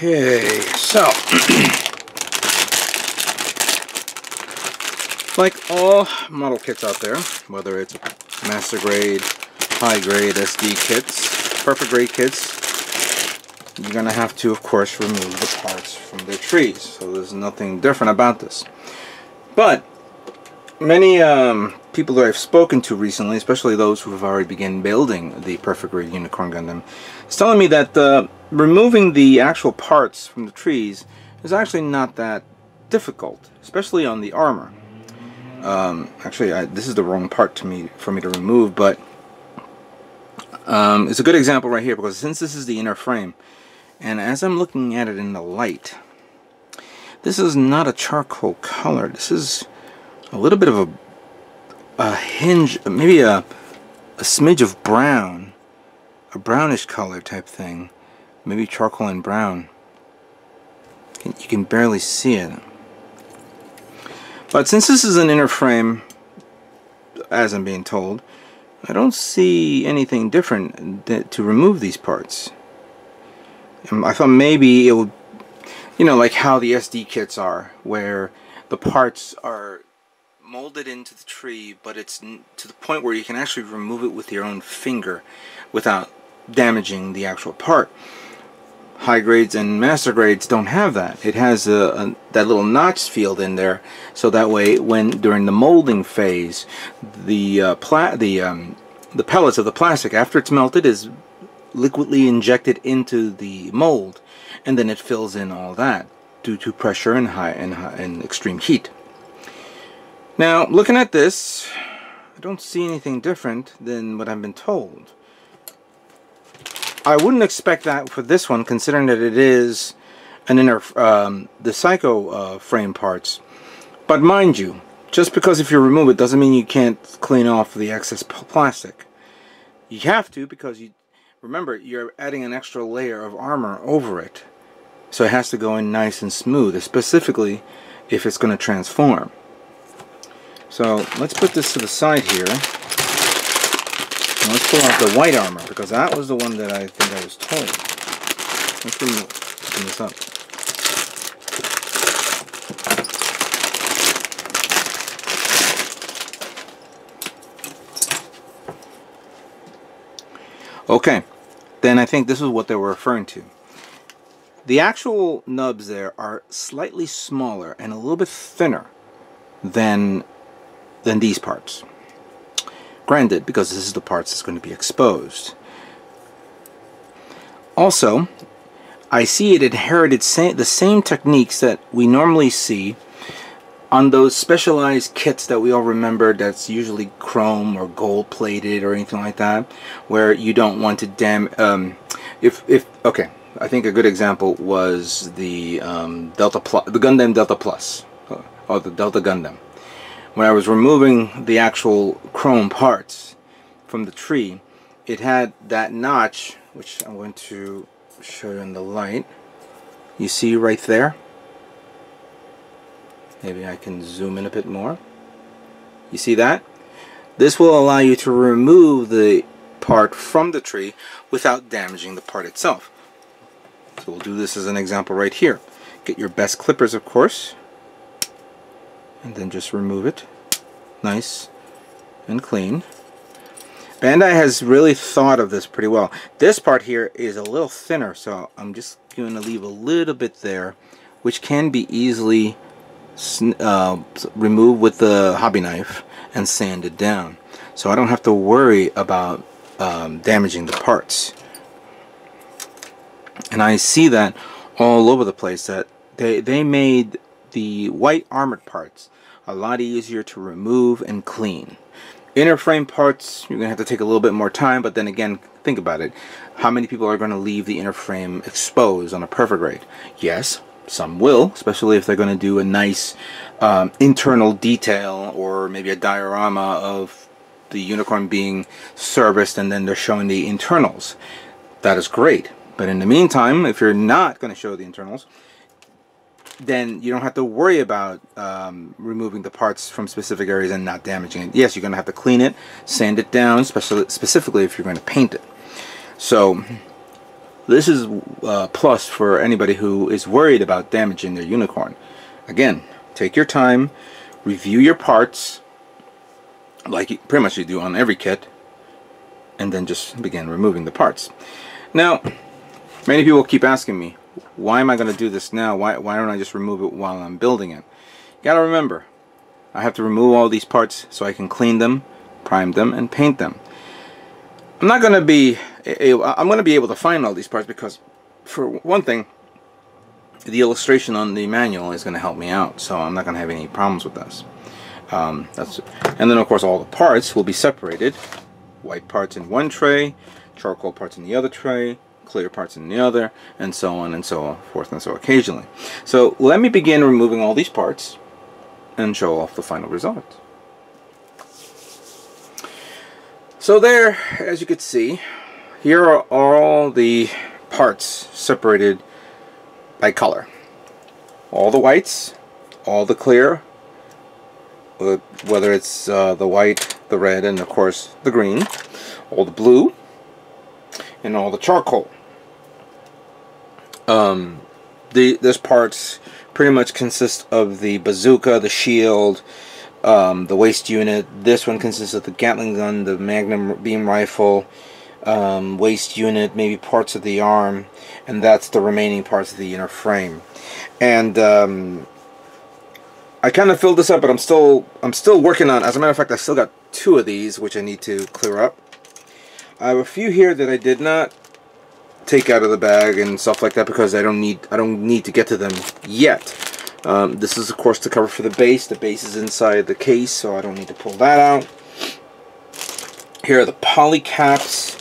Okay, so like all model kits out there, whether it's master grade, high grade SD kits, perfect grade kits, you're gonna have to, of course, remove the parts from their trees. So there's nothing different about this. But many people that I've spoken to recently, especially those who have already begun building the perfect grade Unicorn Gundam, is telling me that removing the actual parts from the trees is actually not that difficult, especially on the armor. Actually, this is the wrong part for me to remove, but it's a good example right here, because since this is the inner frame, and as I'm looking at it in the light, this is not a charcoal color. This is a little bit of a hinge, maybe a smidge of brown, a brownish color type thing, maybe charcoal and brown. You can barely see it. But since this is an inner frame, as I'm being told, I don't see anything different to remove these parts. I thought maybe it would, you know, like how the SD kits are, where the parts are molded into the tree, but it's to the point where you can actually remove it with your own finger without damaging the actual part. High grades and master grades don't have that. It has that little notch field in there, so that way, when during the molding phase, the pellets of the plastic, after it's melted, is liquidly injected into the mold, and then it fills in all that due to pressure and extreme heat. Now, looking at this, I don't see anything different than what I've been told. I wouldn't expect that for this one, considering that it is an inner, the Psycho frame parts. But mind you, just because if you remove it doesn't mean you can't clean off the excess plastic. You have to, because remember, you're adding an extra layer of armor over it. So it has to go in nice and smooth, specifically if it's going to transform. So let's put this to the side here. And let's pull out the white armor, because that was the one that I think I was told. Let's open this up. Okay, then I think this is what they were referring to. The actual nubs there are slightly smaller and a little bit thinner than these parts. Granted, because this is the parts that's going to be exposed. Also, I see it inherited the same techniques that we normally see on those specialized kits that we all remember, that's usually chrome or gold plated or anything like that, where you don't want to okay, I think a good example was the the Gundam Delta Plus, or the Delta Gundam. When I was removing the actual chrome parts from the tree, it had that notch, which I'm going to show you in the light. You see right there? Maybe I can zoom in a bit more. You see that? This will allow you to remove the part from the tree without damaging the part itself. So we'll do this as an example right here. Get your best clippers, of course, and then just remove it nice and clean. Bandai has really thought of this pretty well. This part here is a little thinner, so I'm just going to leave a little bit there, which can be easily removed with the hobby knife and sanded down, so I don't have to worry about damaging the parts. And I see that all over the place, that they made the white armored parts a lot easier to remove and clean. Inner frame parts, you're going to have to take a little bit more time, but then again, think about it. How many people are going to leave the inner frame exposed on a perfect grade? Yes, some will, especially if they're going to do a nice internal detail, or maybe a diorama of the Unicorn being serviced and then they're showing the internals. That is great. But in the meantime, if you're not going to show the internals, then you don't have to worry about removing the parts from specific areas and not damaging it. Yes, you're going to have to clean it, sand it down, specifically if you're going to paint it. So this is a plus for anybody who is worried about damaging their unicorn. Again, take your time, review your parts, like pretty much you do on every kit, and then just begin removing the parts. Now, many people keep asking me, why am I going to do this now? Why don't I just remove it while I'm building it? You gotta remember, I have to remove all these parts so I can clean them, prime them, and paint them. I'm going to be able to find all these parts because, for one thing, the illustration on the manual is going to help me out, so I'm not going to have any problems with this. And then of course all the parts will be separated. White parts in one tray, charcoal parts in the other tray, clear parts in the other, and so on and so forth and so occasionally. So let me begin removing all these parts and show off the final result. So there, as you can see, here are all the parts separated by color. All the whites, all the clear, whether it's the white, the red, and of course the green, all the blue, and all the charcoal. This parts pretty much consist of the bazooka, the shield, the waist unit. This one consists of the Gatling gun, the Magnum beam rifle, waist unit, maybe parts of the arm, and that's the remaining parts of the inner frame. And I kind of filled this up, but I'm still working on. As a matter of fact, I still got 2 of these which I need to clear up. I have a few here that I did not take out of the bag and stuff like that because I don't need to get to them yet. This is of course the cover for the base. The base is inside the case, so I don't need to pull that out. Here are the poly caps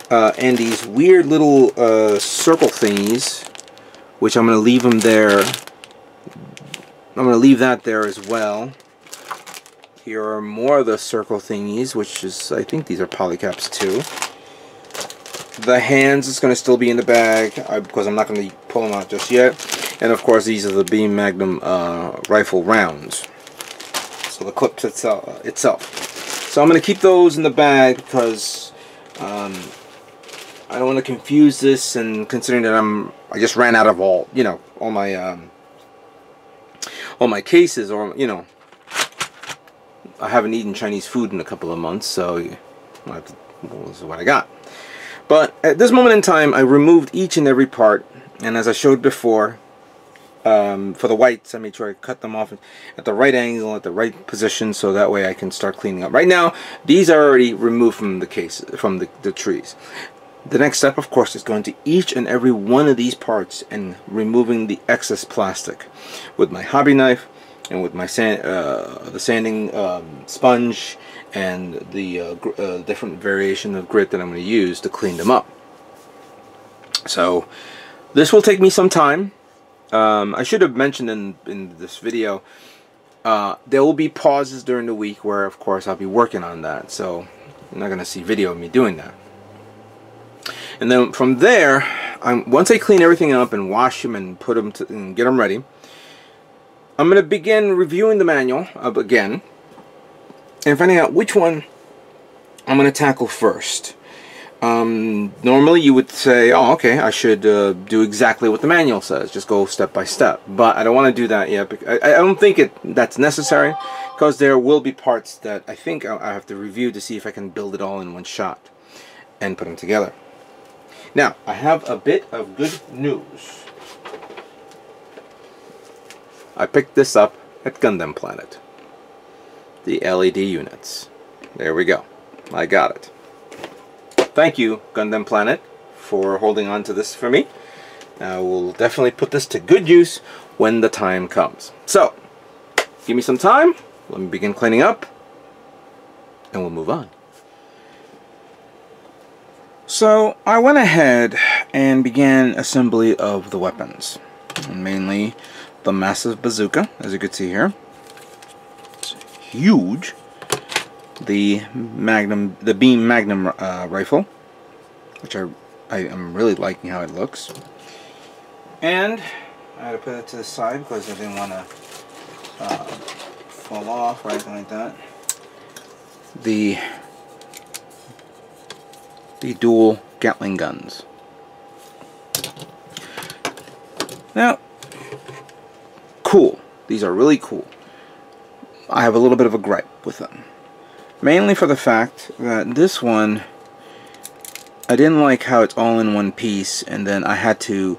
and these weird little circle thingies, which I'm going to leave them there. I'm going to leave that there as well. Here are more of the circle thingies, which is, I think these are poly caps too. The hands is going to still be in the bag because I'm not going to pull them out just yet. And of course these are the Beam Magnum rifle rounds. So the clips itself. So I'm going to keep those in the bag because I don't want to confuse this, and considering that I just ran out of all my cases, or I haven't eaten Chinese food in a couple of months, so this is what I got. But at this moment in time, I removed each and every part, and as I showed before, for the whites, I made sure I cut them off at the right angle, at the right position, so that way I can start cleaning up. Right now, these are already removed from the case, from the trees. The next step, of course, is going to each and every one of these parts and removing the excess plastic with my hobby knife and with my the sanding sponge and the different variation of grit that I'm going to use to clean them up. So this will take me some time. I should have mentioned in this video, there will be pauses during the week where, of course, I'll be working on that. So you're not going to see video of me doing that. And then from there, once I clean everything up and wash them and put them and get them ready, I'm going to begin reviewing the manual again and finding out which one I'm going to tackle first. Normally you would say, oh, okay, I should do exactly what the manual says, just go step by step. But I don't want to do that yet. I don't think that's necessary, because there will be parts that I think I have to review to see if I can build it all in one shot and put them together. Now, I have a bit of good news. I picked this up at Gundam Planet. The LED units. There we go. I got it. Thank you, Gundam Planet, for holding on to this for me. I will definitely put this to good use when the time comes. So, give me some time. Let me begin cleaning up, and we'll move on. So I went ahead and began assembly of the weapons, and mainly the massive bazooka, as you can see here. It's huge. The Beam Magnum rifle, which I am really liking how it looks. And I had to put it to the side because I didn't want to fall off or anything like that. The dual Gatling guns. Now, cool. These are really cool. I have a little bit of a gripe with them. Mainly for the fact that this one, I didn't like how it's all in one piece, and then I had to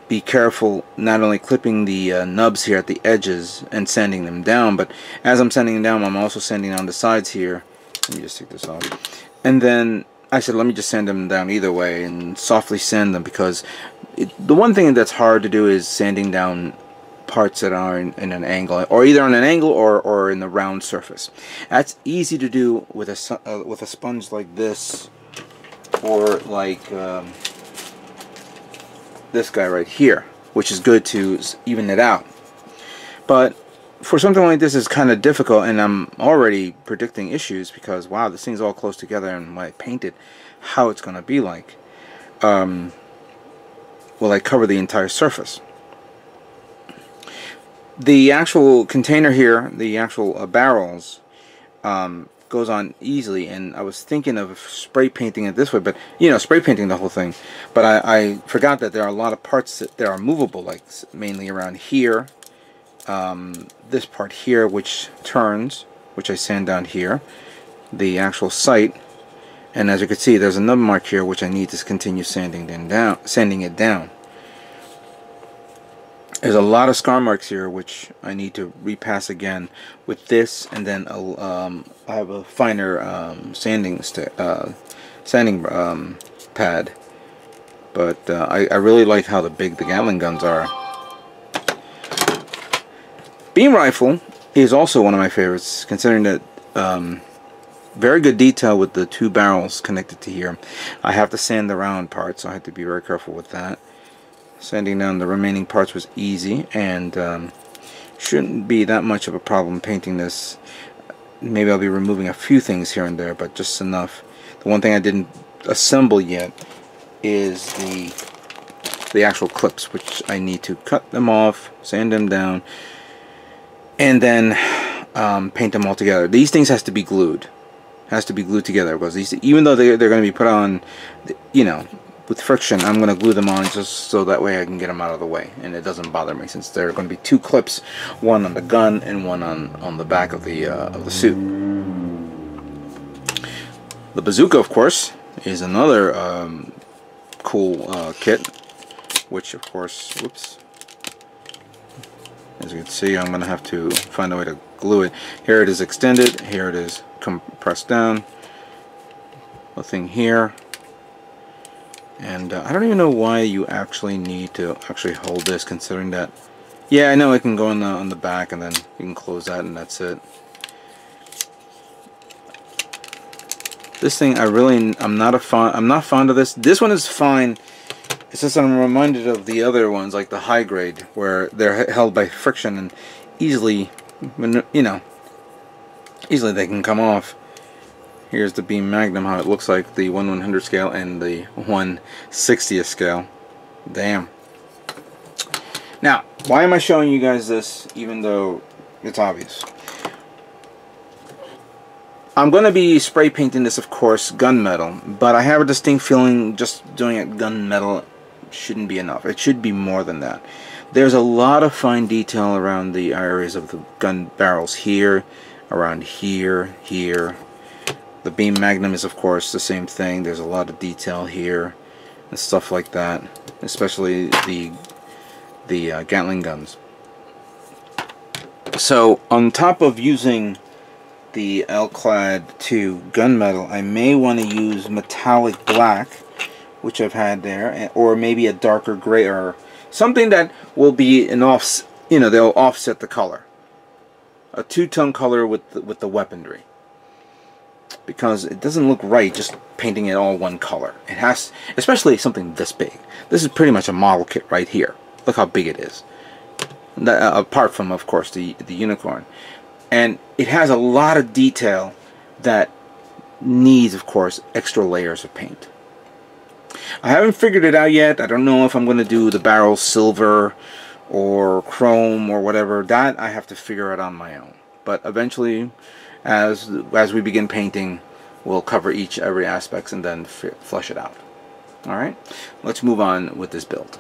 be careful not only clipping the nubs here at the edges and sanding them down, but as I'm sanding them down, I'm also sanding down the sides here. Let me just take this off. And then I said, let me just sand them down either way and softly sand them, because the one thing that's hard to do is sanding down parts that are in an angle, or either on an angle or in the round surface. That's easy to do with a sponge like this, or like this guy right here, which is good to even it out. But for something like this, it's kind of difficult, and I'm already predicting issues because, wow, this thing's all close together, and when I paint it, how it's going to be like. Will I cover the entire surface? The actual container here, the actual barrels, goes on easily, and I was thinking of spray painting it this way, but spray painting the whole thing, but I forgot that there are a lot of parts that are movable, like mainly around here, this part here which turns, which I sand down here, the actual sight, and as you can see there's another mark here which I need to continue sanding it down. There's a lot of scar marks here which I need to repass again with this, and then I have a finer sanding pad. But I really like how big the Gatling guns are. Beam rifle is also one of my favorites, considering that very good detail with the two barrels connected to here. I have to sand the round part, so I have to be very careful with that. Sanding down the remaining parts was easy, and shouldn't be that much of a problem painting this. Maybe I'll be removing a few things here and there, but just enough. The one thing I didn't assemble yet is the actual clips, which I need to cut them off, sand them down, and then paint them all together. These things has to be glued. Has to be glued together, because these, even though they're going to be put on, with friction, I'm going to glue them on just so that way I can get them out of the way and it doesn't bother me, since there are going to be two clips, one on the gun and one on the back of the suit. The bazooka, of course, is another cool kit, which of course, whoops, as you can see, I'm going to have to find a way to glue it. Here it is extended, here it is compressed down, a thing here. And I don't even know why you actually need to actually hold this, considering that, yeah, I know it can go on the back, and then you can close that, and that's it. This thing, I'm not fond of this. This one is fine. It's just I'm reminded of the other ones, like the high grade, where they're held by friction and easily, easily they can come off. Here's the beam magnum, how it looks like, the 1/100 scale and the 1/60th scale. Damn. Now, why am I showing you guys this, even though it's obvious? I'm going to be spray painting this, of course, gunmetal, but I have a distinct feeling just doing it gunmetal shouldn't be enough. It should be more than that. There's a lot of fine detail around the areas of the gun barrels here, around here, here. The beam magnum is, of course, the same thing. There's a lot of detail here and stuff like that, especially the Gatling guns. So on top of using the L-Clad 2 gunmetal, I may want to use metallic black, which I've had there, or maybe a darker gray, or something that will be an they'll offset the color. A two-tone color with the weaponry. Because it doesn't look right just painting it all one color. It has, especially something this big. This is pretty much a model kit right here. Look how big it is. Apart from, of course, the unicorn. And it has a lot of detail that needs, of course, extra layers of paint. I haven't figured it out yet. I don't know if I'm going to do the barrel silver or chrome or whatever. That I have to figure out on my own. But eventually, as we begin painting, we'll cover every aspect and then flush it out. Alright, let's move on with this build.